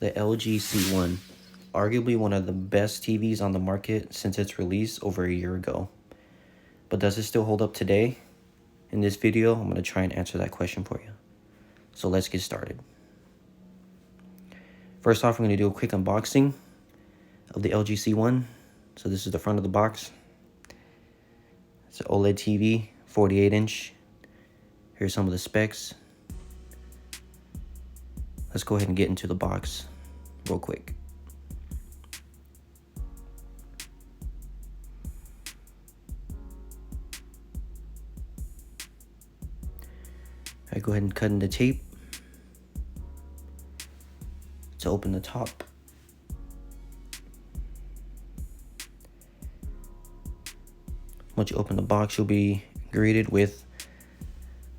The LG C1, arguably one of the best TVs on the market since its release over a year ago. But does it still hold up today? In this video, I'm going to try and answer that question for you. So let's get started. First off, we're going to do a quick unboxing of the LG C1. So this is the front of the box. It's an OLED TV, 48-inch. Here's some of the specs. Let's go ahead and get into the box real quick. All right, go ahead and cut in the tape to open the top. Once you open the box, you'll be greeted with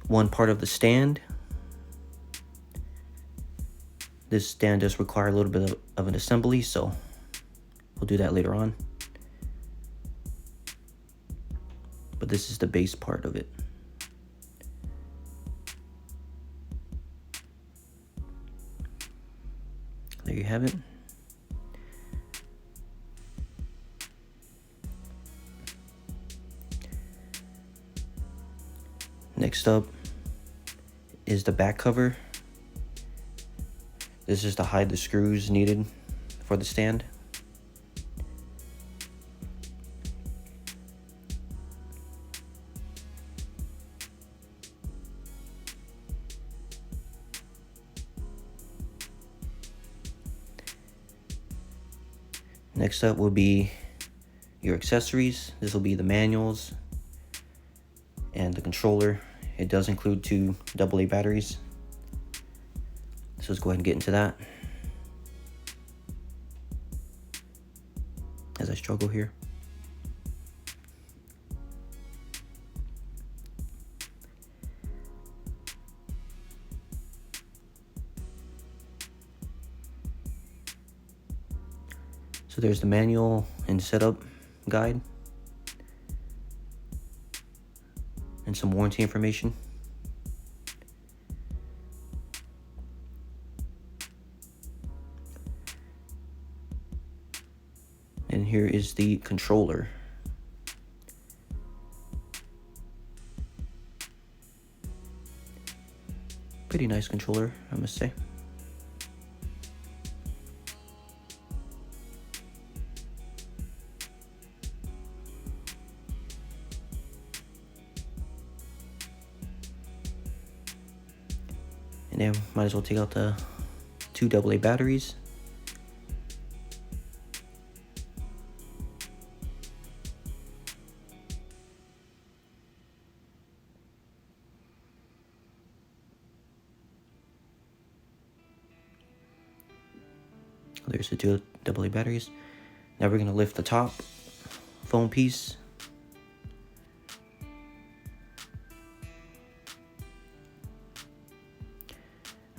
one part of the stand. This stand does require a little bit of an assembly, so we'll do that later on. But this is the base part of it. There you have it. Next up is the back cover. This is to hide the screws needed for the stand. Next up will be your accessories. This will be the manuals and the controller. It does include 2 AA batteries. So let's go ahead and get into that as I struggle here. So there's the manual and setup guide and some warranty information. And here is the controller. Pretty nice controller, I must say. And then might as well take out the 2 AA batteries. There's the 2 AA batteries. Now we're going to lift the top foam piece.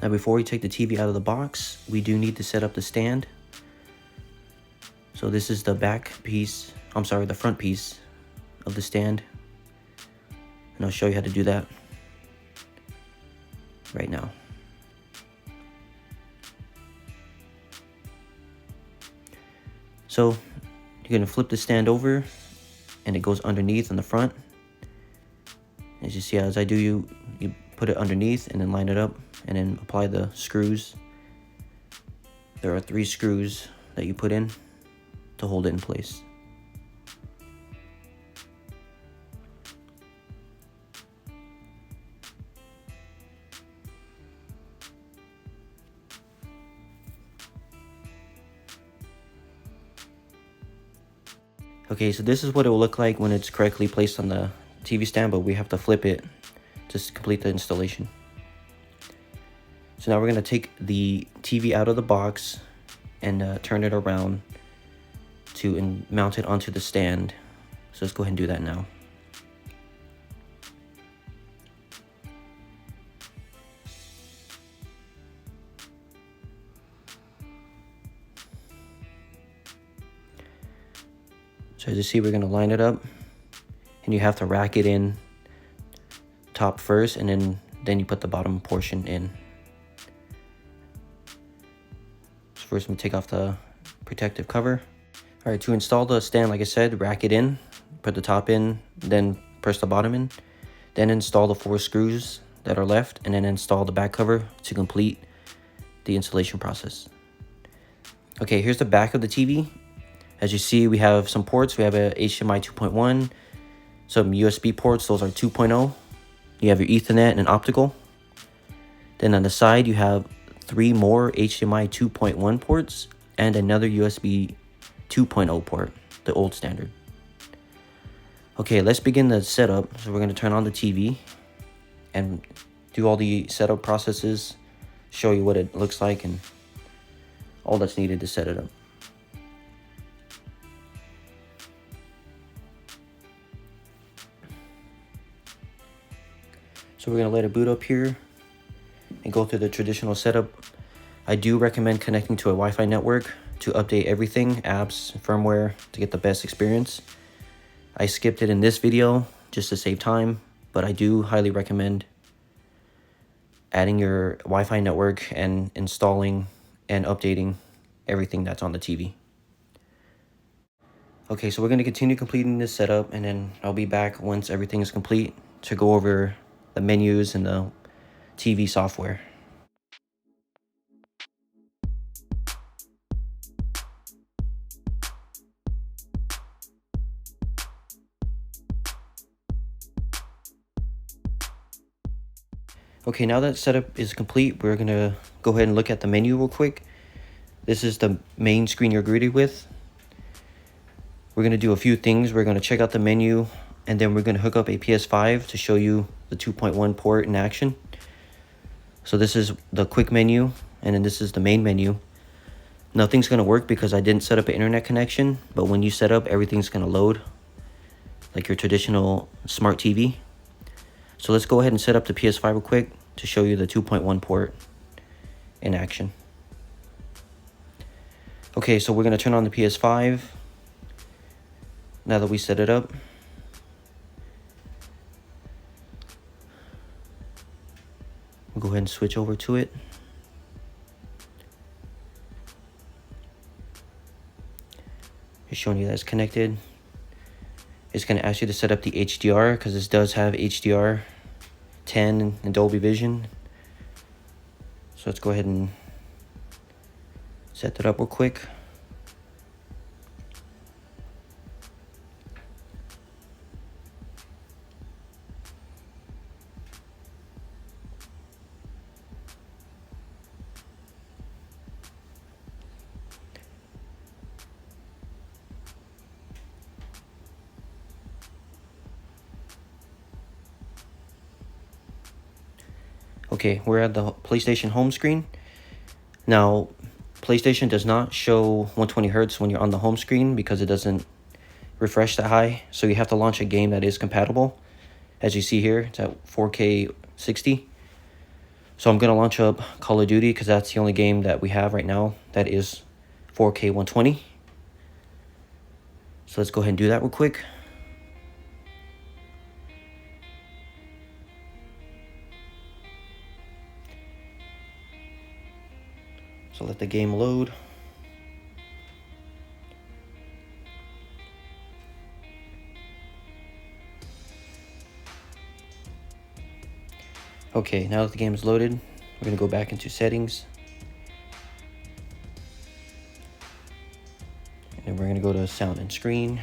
Now before we take the TV out of the box, we do need to set up the stand. So this is the back piece, the front piece of the stand. And I'll show you how to do that right now. So you're going to flip the stand over and it goes underneath on the front. As you see, as I do, you put it underneath and then line it up and then apply the screws. There are 3 screws that you put in to hold it in place. Okay, so this is what it will look like when it's correctly placed on the TV stand, but we have to flip it to complete the installation. So now we're going to take the TV out of the box and turn it around to mount it onto the stand. So let's go ahead and do that now. So as you see, we're going to line it up, and you have to rack it in top first, and then you put the bottom portion in. So first I'm gonna take off the protective cover. All right, to install the stand, like I said, rack it in, put the top in, then press the bottom in, then install the 4 screws that are left, and then install the back cover to complete the installation process. Okay, here's the back of the TV. As you see, we have some ports. We have a HDMI 2.1, some USB ports, those are 2.0. You have your Ethernet and an optical. Then on the side, you have 3 more HDMI 2.1 ports and another USB 2.0 port, the old standard. Okay, let's begin the setup. So we're going to turn on the TV and do all the setup processes, show you what it looks like and all that's needed to set it up. So we're going to let it boot up here and go through the traditional setup. I do recommend connecting to a Wi-Fi network to update everything, apps, firmware, to get the best experience. I skipped it in this video just to save time, but I do highly recommend adding your Wi-Fi network and installing and updating everything that's on the TV. Okay, so we're going to continue completing this setup, and then I'll be back once everything is complete to go over the menus and the TV software. Okay, now that setup is complete, we're going to go ahead and look at the menu real quick. This is the main screen you're greeted with. We're going to do a few things. We're going to check out the menu, and then we're going to hook up a PS5 to show you the 2.1 port in action. So this is the quick menu, and then this is the main menu. Nothing's going to work because I didn't set up an internet connection, but when you set up, everything's going to load like your traditional smart TV. So let's go ahead and set up the PS5 real quick to show you the 2.1 port in action. Okay, so we're going to turn on the PS5 now that we set it up. We'll go ahead and switch over to it. It's showing you that it's connected. It's going to ask you to set up the HDR because this does have HDR 10 and Dolby Vision. So let's go ahead and set that up real quick. Okay, we're at the PlayStation home screen. Now, PlayStation does not show 120 Hz when you're on the home screen because it doesn't refresh that high. So you have to launch a game that is compatible. As you see here, it's at 4K 60. So I'm going to launch up Call of Duty because that's the only game that we have right now that is 4K 120. So let's go ahead and do that real quick. So let the game load. Okay, now that the game is loaded, we're going to go back into settings. And we're going to go to sound and screen.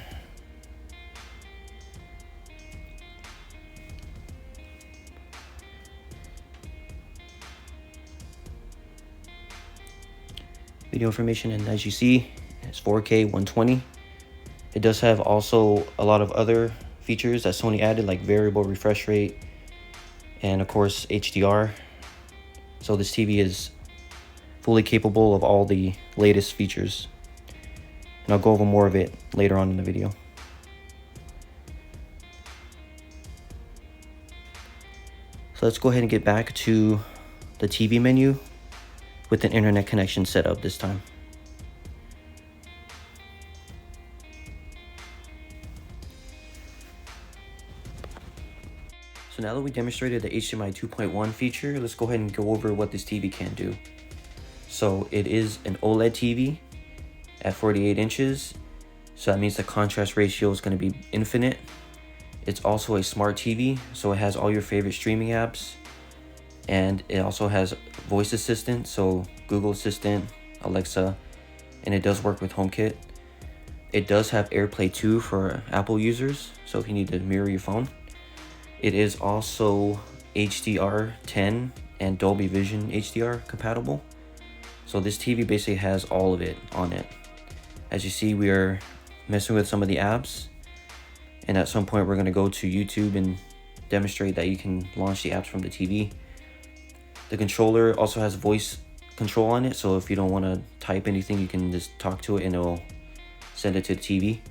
Video information, and as you see, it's 4K 120. It does have also a lot of other features that Sony added, like variable refresh rate and of course HDR. So this TV is fully capable of all the latest features, and I'll go over more of it later on in the video. So let's go ahead and get back to the TV menu with an internet connection set up this time. So now that we demonstrated the HDMI 2.1 feature, let's go ahead and go over what this TV can do. So it is an OLED TV at 48 inches. So that means the contrast ratio is going to be infinite. It's also a smart TV, so it has all your favorite streaming apps. And it also has voice assistant, so Google Assistant, Alexa, and it does work with HomeKit. It does have AirPlay 2 for Apple users, so if you need to mirror your phone. It is also HDR10 and Dolby Vision HDR compatible. So this TV basically has all of it on it. As you see, we are messing with some of the apps, and at some point we're going to go to YouTube and demonstrate that you can launch the apps from the TV. The controller also has voice control on it, so if you don't want to type anything, you can just talk to it and it'll send it to the TV.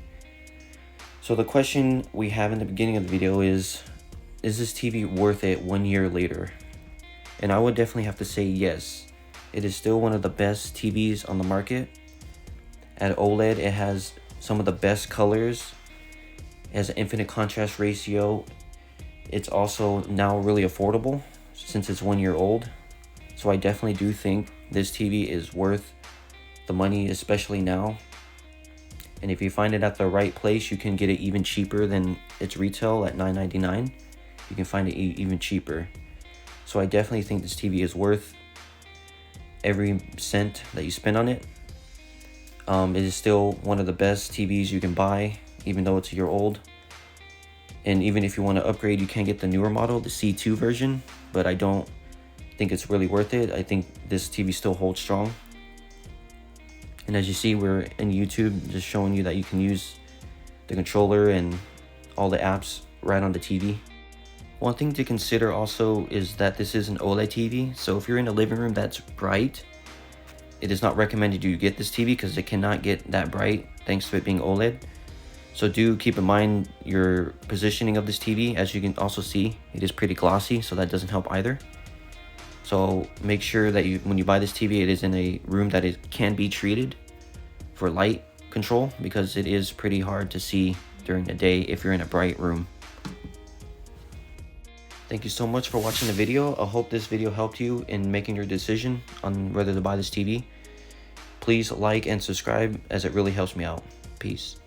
So the question we have in the beginning of the video is this TV worth it 1 year later? And I would definitely have to say yes. It is still one of the best TVs on the market. At OLED, it has some of the best colors. It has an infinite contrast ratio. It's also now really affordable since it's 1 year old. So I definitely do think this TV is worth the money, especially now. And if you find it at the right place, you can get it even cheaper than its retail at $9.99. You can find it even cheaper. So I definitely think this TV is worth every cent that you spend on it. It is still one of the best TVs you can buy, even though it's a year old. And even if you want to upgrade, you can get the newer model, the C2 version, but I don't think it's really worth it. I think this TV still holds strong. And as you see, we're in YouTube, just showing you that you can use the controller and all the apps right on the TV. One thing to consider also is that this is an OLED TV. So if you're in a living room that's bright, it is not recommended you get this TV because it cannot get that bright thanks to it being OLED. So do keep in mind your positioning of this TV. As you can also see, it is pretty glossy, so that doesn't help either. So make sure that when you buy this TV, it is in a room that it can be treated for light control, because it is pretty hard to see during the day if you're in a bright room. Thank you so much for watching the video. I hope this video helped you in making your decision on whether to buy this TV. Please like and subscribe, as it really helps me out. Peace.